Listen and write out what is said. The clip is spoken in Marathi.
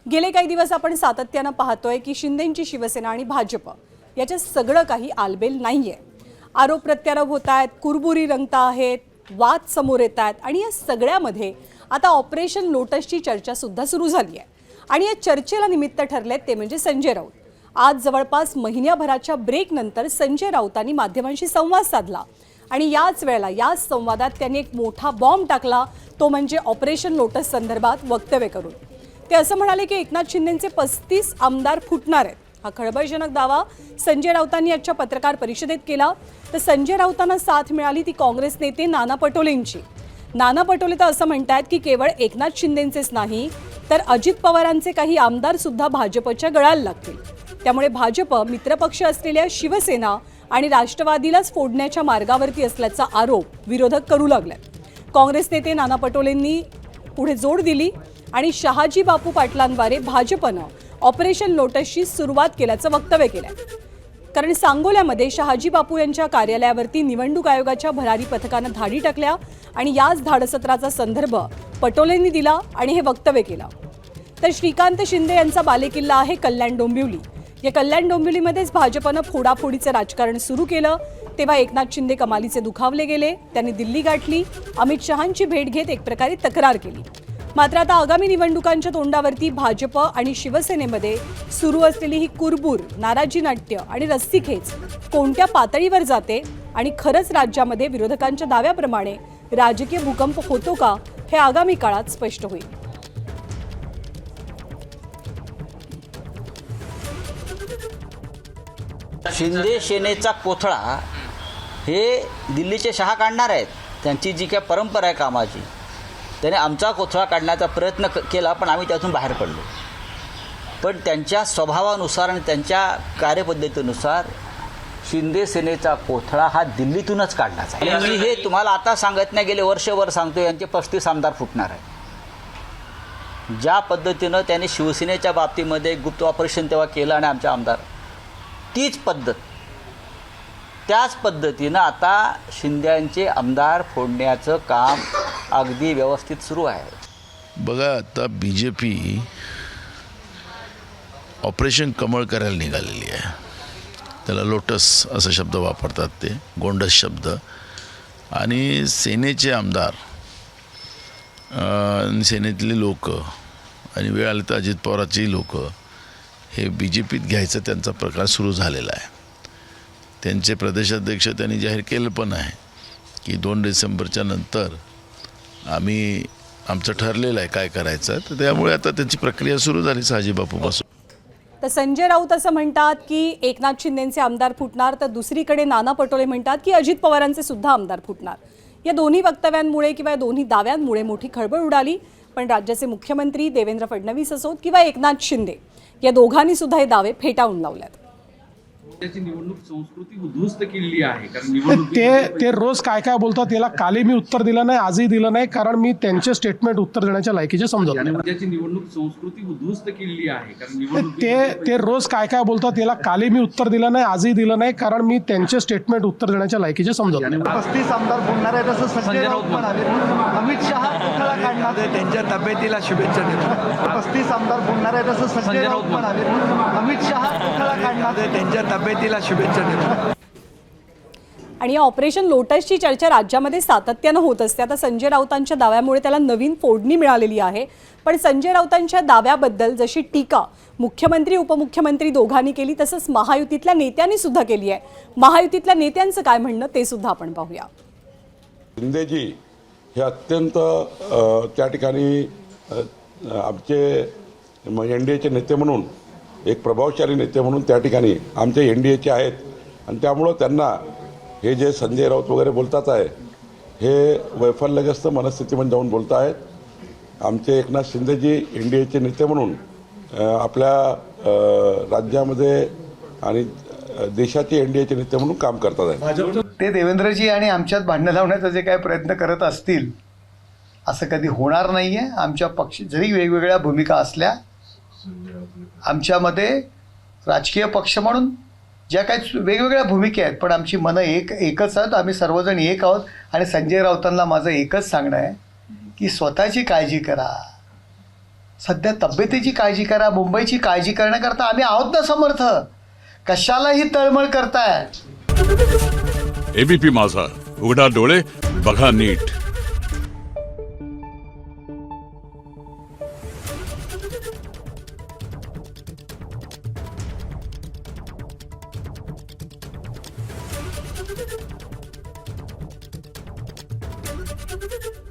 गेले काही दिवस आपण सातत्यानं पाहतोय की शिंदेंची शिवसेना आणि भाजप याचे सगळं काही आलबेल नाहीये। आरोप प्रत्यारोप होत आहेत, कुरबुरी रंगता आहेत, वाद समोर येत आहेत आणि या सगळ्यामध्ये आता ऑपरेशन लोटसची चर्चा सुद्धा सुरू झाली आहे। आणि या चर्चेला निमित्त ठरले ते म्हणजे संजय राऊत। आज जवळपास महिन्याभराच्या ब्रेक नंतर संजय राऊतांनी माध्यमांशी संवाद साधला आणि याच वेळेला या संवादात त्यांनी एक मोठा बॉम्ब टाकला, तो म्हणजे ऑपरेशन लोटस संदर्भात वक्तव्य करून ते असं म्हणाले की एकनाथ शिंदेंचे 35 आमदार फुटणार आहेत। हा खळबळजनक दावा संजय राऊतांनी आजच्या पत्रकार परिषदेत केला। तर संजय राऊतांना साथ मिळाली ती काँग्रेस नेते नाना पटोलेंची। नाना पटोले तर असं म्हणतात की केवळ एकनाथ शिंदेंचेच नाही तर अजित पवारांचे काही आमदार सुद्धा भाजपच्या गळाला लागतील। त्यामुळे भाजप मित्रपक्ष असलेल्या शिवसेना आणि राष्ट्रवादीलाच फोडण्याच्या मार्गावरती असल्याचा आरोप विरोधक करू लागले। काँग्रेस नेते नाना पटोलेंनी पुढे जोड दिली आणि शहाजी बापू पाटलांद्वारे भाजपनं ऑपरेशन लोटसची सुरुवात केल्याचं वक्तव्य केलं। कारण सांगोल्यामध्ये शहाजी बापू यांच्या कार्यालयावरती निवडणूक आयोगाच्या भरारी पथकानं धाडी टाकल्या आणि याच धाडसत्राचा संदर्भ पटोलेंनी दिला आणि हे वक्तव्य केलं। तर श्रीकांत शिंदे यांचा बालेकिल्ला आहे कल्याण डोंबिवली। या कल्याण डोंबिवलीमध्येच भाजपनं फोडाफोडीचं राजकारण सुरू केलं। तेव्हा एकनाथ शिंदे कमालीचे दुखावले गेले। त्यांनी दिल्ली गाठली, अमित शहांची भेट घेत एक प्रकारे तक्रार केली। मात्र आता आगामी निवडणुकांच्या तोंडावरती भाजप आणि शिवसेनेमध्ये सुरू असलेली ही कुरबूर, नाराजी नाट्य आणि रस्सीखेच कोणत्या पातळीवर जाते आणि खरंच राज्यामध्ये विरोधकांच्या दाव्याप्रमाणे राजकीय भूकंप होतो का, हे आगामी काळात स्पष्ट होईल। शिंदे सेनेचा कोथळा हे दिल्लीचे शहा काढणार आहेत। त्यांची जी काय परंपरा आहे कामाची, त्याने आमचा कोथळा काढण्याचा प्रयत्न केला, पण आम्ही त्यातून बाहेर पडलो। पण त्यांच्या स्वभावानुसार आणि त्यांच्या कार्यपद्धतीनुसार शिंदे सेनेचा कोथळा हा दिल्लीतूनच काढण्याचा आहे। आणि मी हे तुम्हाला आता सांगत नाही, गेले वर्षभर सांगतो, यांचे 35 आमदार फुटणार आहे। ज्या पद्धतीनं त्यांनी शिवसेनेच्या बाबतीमध्ये गुप्त ऑपरेशन तेव्हा केलं आणि आमचे आमदार, तीच पद्धत, त्याच पद्धतीनं आता शिंद्यांचे आमदार फोडण्याचं काम अगदी व्यवस्थित सुरू आहे। बघा, आता बीजेपी ऑपरेशन कमळ करायला निघालेली आहे। त्याला लोटस असा शब्द वापरतात, ते गोंडस शब्द। आणि सेनेचे आमदार आणि सेनेतले लोक आणि वेळ आली तर अजित पवारांची लोक हे बीजेपीत घ्यायचा त्यांचा प्रकार सुरू झालेला आहे। त्यांचे प्रदेशाध्यक्ष त्यांनी जाहीर केलं पण आहे की 2 डिसेंबरच्या नंतर आमचं ठरलेलं आहे काय करायचं। तर त्यामुळे आता त्यांची प्रक्रिया सुरू झाली शहाजी बापूपासून। तर संजय राऊत असं म्हणतात की एकनाथ शिंदेंचे आमदार फुटणार, तर दुसरीकडे नाना पटोले म्हणतात की अजित पवारांचे सुद्धा आमदार फुटणार। या दोन्ही वक्तव्यांमुळे किंवा या दोन्ही दाव्यांमुळे मोठी खळबळ उडाली। पण राज्याचे मुख्यमंत्री देवेंद्र फडणवीस असोत किंवा एकनाथ शिंदे, या दोघांनी सुद्धा हे दावे फेटाळून लावलेत। त्याची निवडणूक संस्कृती उद्ध्वस्त केलेली आहे। कारण ते रोज काय काय बोलतात, त्याला कालही मी उत्तर दिलं नाही, आजही दिलं नाही, कारण मी त्यांचे स्टेटमेंट उत्तर देण्याच्या लायकीचे समजत नाही। त्याची निवडणूक संस्कृती उद्ध्वस्त केलेली आहे। कारण ते रोज काय काय बोलतात, त्याला कालही मी उत्तर दिलं नाही, आजही दिलं नाही, कारण मी त्यांचे स्टेटमेंट उत्तर देण्याच्या लायकीचे समजत नाही। 35 आमदार बोलणार आहेत असं संजय राऊत म्हणाले। अमित शहा कोथळा काढणार, त्यांच्या तब्येतीला शुभेच्छा देतो। 35 आमदार बोलणार आहेत असं संजय राऊत म्हणाले। अमित शहा कोथळा काढणार, त्यांच्या तब्येतीला शुभेच्छा देतो। आणि ऑपरेशन लोटसची चर्चा राज्यामध्ये सातत्यानं होत असते। आता संजय राऊतांच्या दाव्यामुळे त्याला नवीन फोडणी मिळालेली आहे। पण संजय राऊतांच्या दाव्याबद्दल जशी टीका मुख्यमंत्री उपमुख्यमंत्री दोघांनी केली, तसंच महायुतीतल्या नेत्यांनी सुद्धा केली आहे। महायुतीतल्या नेत्यांचं काय म्हणणं ते सुद्धा आपण पाहूया। शिंदेजी हे अत्यंत त्या ठिकाणी आमचे NDAचे नेते म्हणून, एक प्रभावशाली नेते म्हणून त्या ठिकाणी आमचे NDAचे आहेत। आणि त्यामुळं त्यांना हे जे संजय राऊत वगैरे बोलतात आहे, हे वैफल्यग्रस्त मनस्थितीमध्ये जाऊन बोलत आहेत। आमचे एकनाथ शिंदेजी NDAचे नेते म्हणून आपल्या राज्यामध्ये आणि देशाचे NDAचे नेते म्हणून काम करतात आहेत। ते देवेंद्रजी आणि आमच्यात भांडणं लावण्याचा जे काय प्रयत्न करत असतील, असं कधी होणार नाही आहे। आमच्या पक्ष जरी वेगवेगळ्या भूमिका असल्या, आमच्यामध्ये राजकीय पक्ष म्हणून ज्या काही वेगवेगळ्या भूमिका आहेत, पण आमची मनं एकच आहेत। आम्ही सर्वजण एक आहोत। आणि संजय राऊतांना माझं एकच सांगणं आहे की स्वतःची काळजी करा, सध्या तब्येतीची काळजी करा, मुंबईची काळजी करण्याकरता आम्ही आहोत ना समर्थ. कशालाही तळमळ करताय. एबीपी माझा, उघडा डोळे बघा नीट. Thank you.